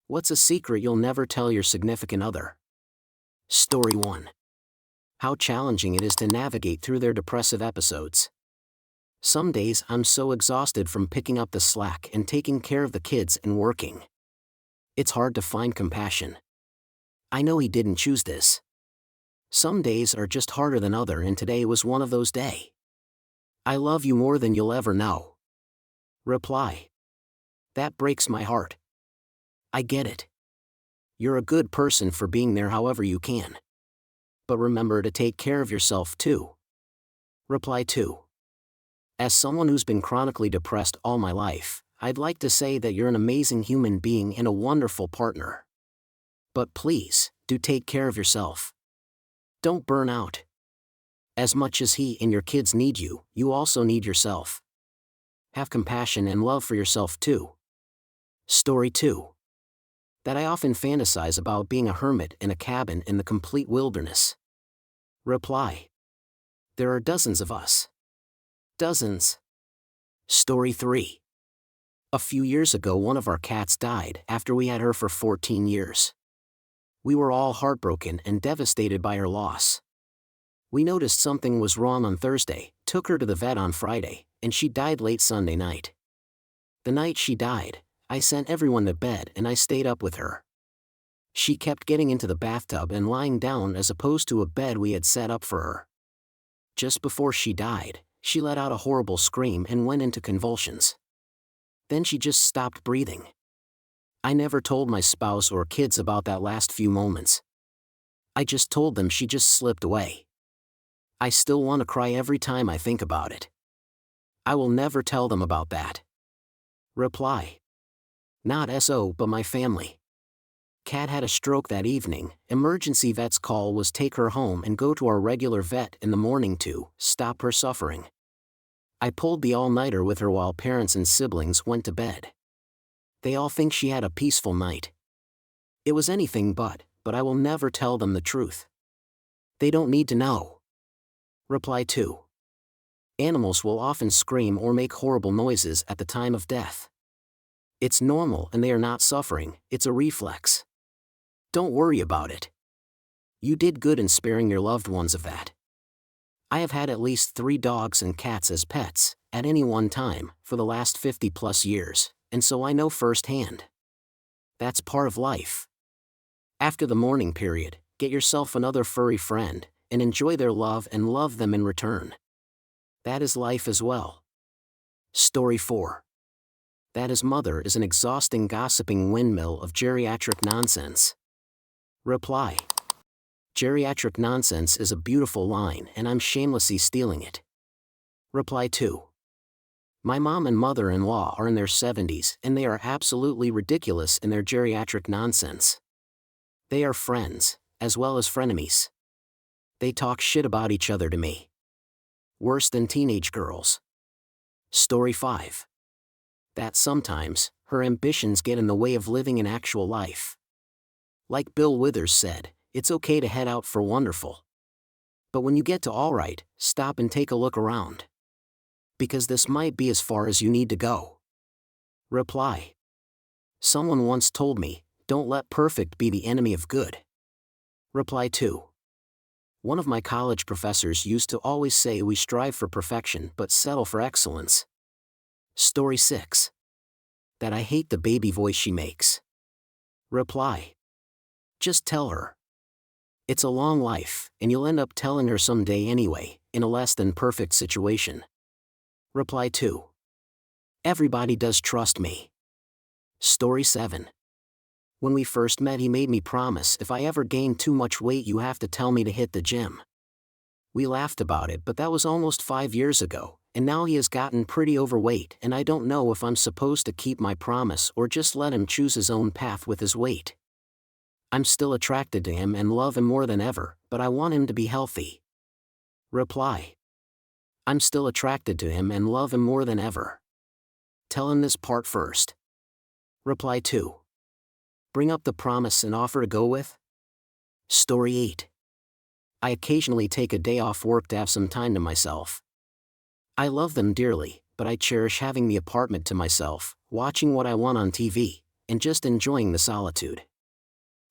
What's a secret you'll never tell your significant other? Story 1. How challenging it is to navigate through their depressive episodes. Some days I'm so exhausted from picking up the slack and taking care of the kids and working. It's hard to find compassion. I know he didn't choose this. Some days are just harder than other, and today was one of those days. I love you more than you'll ever know. Reply. That breaks my heart. I get it. You're a good person for being there however you can. But remember to take care of yourself too. Reply 2. As someone who's been chronically depressed all my life, I'd like to say that you're an amazing human being and a wonderful partner. But please, do take care of yourself. Don't burn out. As much as he and your kids need you, you also need yourself. Have compassion and love for yourself too. Story 2. That I often fantasize about being a hermit in a cabin in the complete wilderness. Reply. There are dozens of us. Dozens. Story 3. A few years ago, one of our cats died after we had her for 14 years. We were all heartbroken and devastated by her loss. We noticed something was wrong on Thursday, took her to the vet on Friday, and she died late Sunday night. The night she died, I sent everyone to bed and I stayed up with her. She kept getting into the bathtub and lying down as opposed to a bed we had set up for her. Just before she died, she let out a horrible scream and went into convulsions. Then she just stopped breathing. I never told my spouse or kids about that last few moments. I just told them she just slipped away. I still want to cry every time I think about it. I will never tell them about that. Reply. Not SO but my family. Cat had a stroke that evening. Emergency vet's call was take her home and go to our regular vet in the morning to stop her suffering. I pulled the all-nighter with her while parents and siblings went to bed. They all think she had a peaceful night. It was anything but I will never tell them the truth. They don't need to know. Reply 2. Animals will often scream or make horrible noises at the time of death. It's normal and they are not suffering, it's a reflex. Don't worry about it. You did good in sparing your loved ones of that. I have had at least 3 dogs and cats as pets, at any one time, for the last 50+ years, and so I know firsthand. That's part of life. After the mourning period, get yourself another furry friend, and enjoy their love and love them in return. That is life as well. Story 4. That his mother is an exhausting gossiping windmill of geriatric nonsense. Reply. Geriatric nonsense is a beautiful line and I'm shamelessly stealing it. Reply 2. My mom and mother-in-law are in their 70s and they are absolutely ridiculous in their geriatric nonsense. They are friends, as well as frenemies. They talk shit about each other to me. Worse than teenage girls. Story 5. That sometimes, her ambitions get in the way of living an actual life. Like Bill Withers said, it's okay to head out for wonderful. But when you get to alright, stop and take a look around. Because this might be as far as you need to go. Reply. Someone once told me, don't let perfect be the enemy of good. Reply 2. One of my college professors used to always say we strive for perfection but settle for excellence. Story 6. That I hate the baby voice she makes. Reply. Just tell her. It's a long life, and you'll end up telling her someday anyway, in a less than perfect situation. Reply 2. Everybody does trust me. Story 7. When we first met, he made me promise if I ever gain too much weight, you have to tell me to hit the gym. We laughed about it, but that was almost 5 years ago, and now he has gotten pretty overweight, and I don't know if I'm supposed to keep my promise or just let him choose his own path with his weight. I'm still attracted to him and love him more than ever, but I want him to be healthy. Reply. I'm still attracted to him and love him more than ever. Tell him this part first. Reply 2. Bring up the promise and offer to go with. Story 8. I occasionally take a day off work to have some time to myself. I love them dearly, but I cherish having the apartment to myself, watching what I want on TV, and just enjoying the solitude.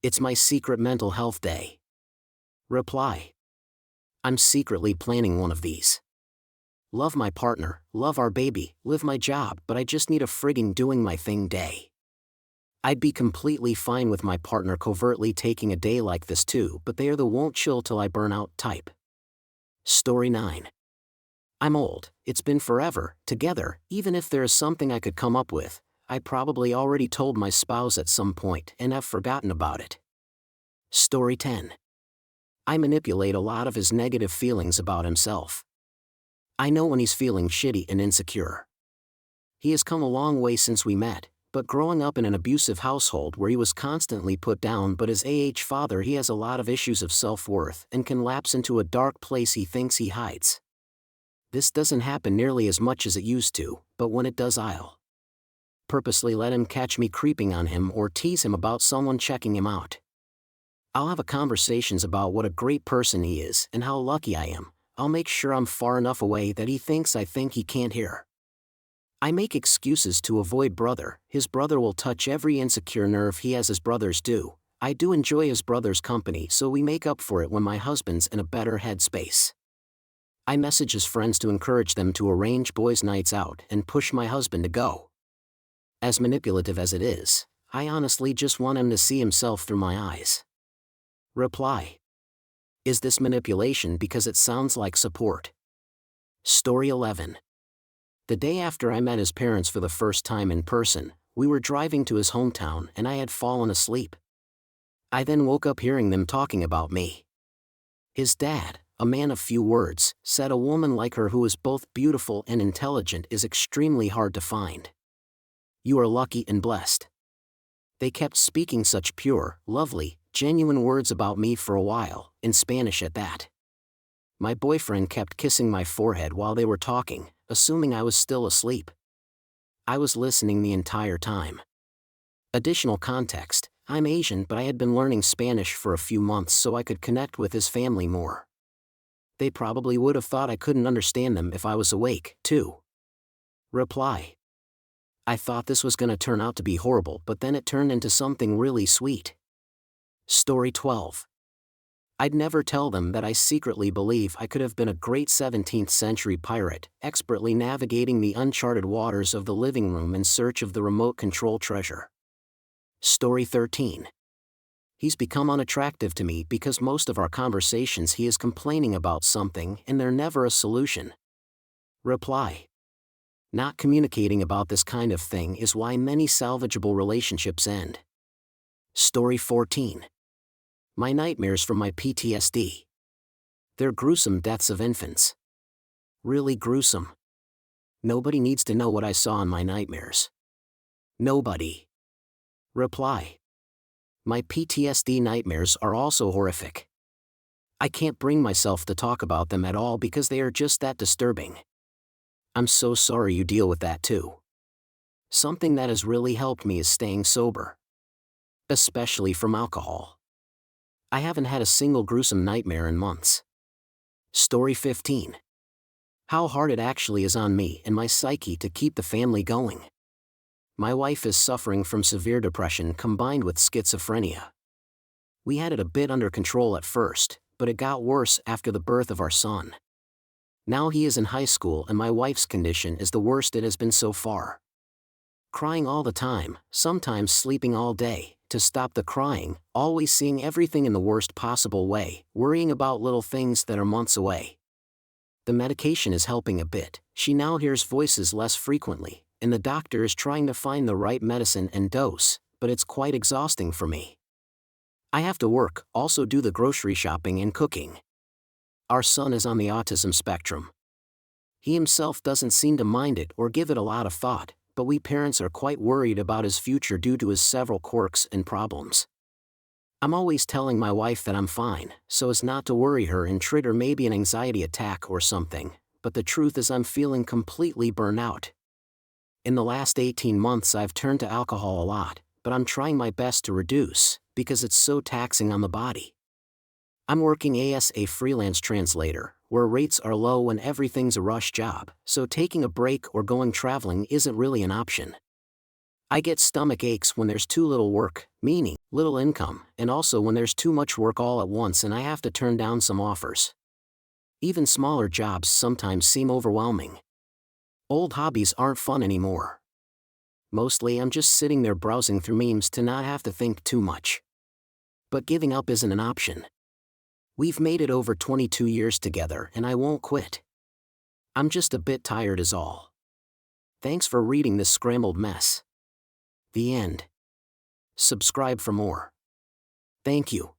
It's my secret mental health day. Reply. I'm secretly planning one of these. Love my partner, love our baby, live my job, but I just need a frigging doing my thing day. I'd be completely fine with my partner covertly taking a day like this too, but they are the won't chill till I burn out type. Story 9. I'm old, it's been forever, together, even if there is something I could come up with, I probably already told my spouse at some point and have forgotten about it. Story 10. I manipulate a lot of his negative feelings about himself. I know when he's feeling shitty and insecure. He has come a long way since we met, but growing up in an abusive household where he was constantly put down but as father he has a lot of issues of self-worth and can lapse into a dark place he thinks he hides. This doesn't happen nearly as much as it used to, but when it does I'll purposely let him catch me creeping on him or tease him about someone checking him out. I'll have conversations about what a great person he is and how lucky I am. I'll make sure I'm far enough away that he thinks I think he can't hear. I make excuses to avoid brother. His brother will touch every insecure nerve he has as brothers do. I do enjoy his brother's company, so we make up for it when my husband's in a better headspace. I message his friends to encourage them to arrange boys' nights out and push my husband to go. As manipulative as it is, I honestly just want him to see himself through my eyes. Reply. Is this manipulation because it sounds like support? Story 11. The day after I met his parents for the first time in person, we were driving to his hometown and I had fallen asleep. I then woke up hearing them talking about me. His dad, a man of few words, said a woman like her who is both beautiful and intelligent is extremely hard to find. You are lucky and blessed. They kept speaking such pure, lovely, genuine words about me for a while, in Spanish at that. My boyfriend kept kissing my forehead while they were talking, assuming I was still asleep. I was listening the entire time. Additional context, I'm Asian but I had been learning Spanish for a few months so I could connect with his family more. They probably would have thought I couldn't understand them if I was awake, too. Reply. I thought this was gonna turn out to be horrible, but then it turned into something really sweet. Story 12. I'd never tell them that I secretly believe I could have been a great 17th century pirate, expertly navigating the uncharted waters of the living room in search of the remote control treasure. Story 13. He's become unattractive to me because most of our conversations he is complaining about something and they're never a solution. Reply. Not communicating about this kind of thing is why many salvageable relationships end. Story 14. My nightmares from my PTSD. They're gruesome deaths of infants. Really gruesome. Nobody needs to know what I saw in my nightmares. Nobody. Reply. My PTSD nightmares are also horrific. I can't bring myself to talk about them at all because they are just that disturbing. I'm so sorry you deal with that too. Something that has really helped me is staying sober. Especially from alcohol. I haven't had a single gruesome nightmare in months. Story 15. How hard it actually is on me and my psyche to keep the family going. My wife is suffering from severe depression combined with schizophrenia. We had it a bit under control at first, but it got worse after the birth of our son. Now he is in high school and my wife's condition is the worst it has been so far. Crying all the time, sometimes sleeping all day, to stop the crying, always seeing everything in the worst possible way, worrying about little things that are months away. The medication is helping a bit, she now hears voices less frequently, and the doctor is trying to find the right medicine and dose, but it's quite exhausting for me. I have to work, also do the grocery shopping and cooking. Our son is on the autism spectrum. He himself doesn't seem to mind it or give it a lot of thought, but we parents are quite worried about his future due to his several quirks and problems. I'm always telling my wife that I'm fine, so as not to worry her and trigger maybe an anxiety attack or something, but the truth is I'm feeling completely burnt out. In the last 18 months I've turned to alcohol a lot, but I'm trying my best to reduce, because it's so taxing on the body. I'm working as a freelance translator, where rates are low and everything's a rush job, so taking a break or going traveling isn't really an option. I get stomach aches when there's too little work, meaning little income, and also when there's too much work all at once and I have to turn down some offers. Even smaller jobs sometimes seem overwhelming. Old hobbies aren't fun anymore. Mostly I'm just sitting there browsing through memes to not have to think too much. But giving up isn't an option. We've made it over 22 years together and I won't quit. I'm just a bit tired is all. Thanks for reading this scrambled mess. The end. Subscribe for more. Thank you.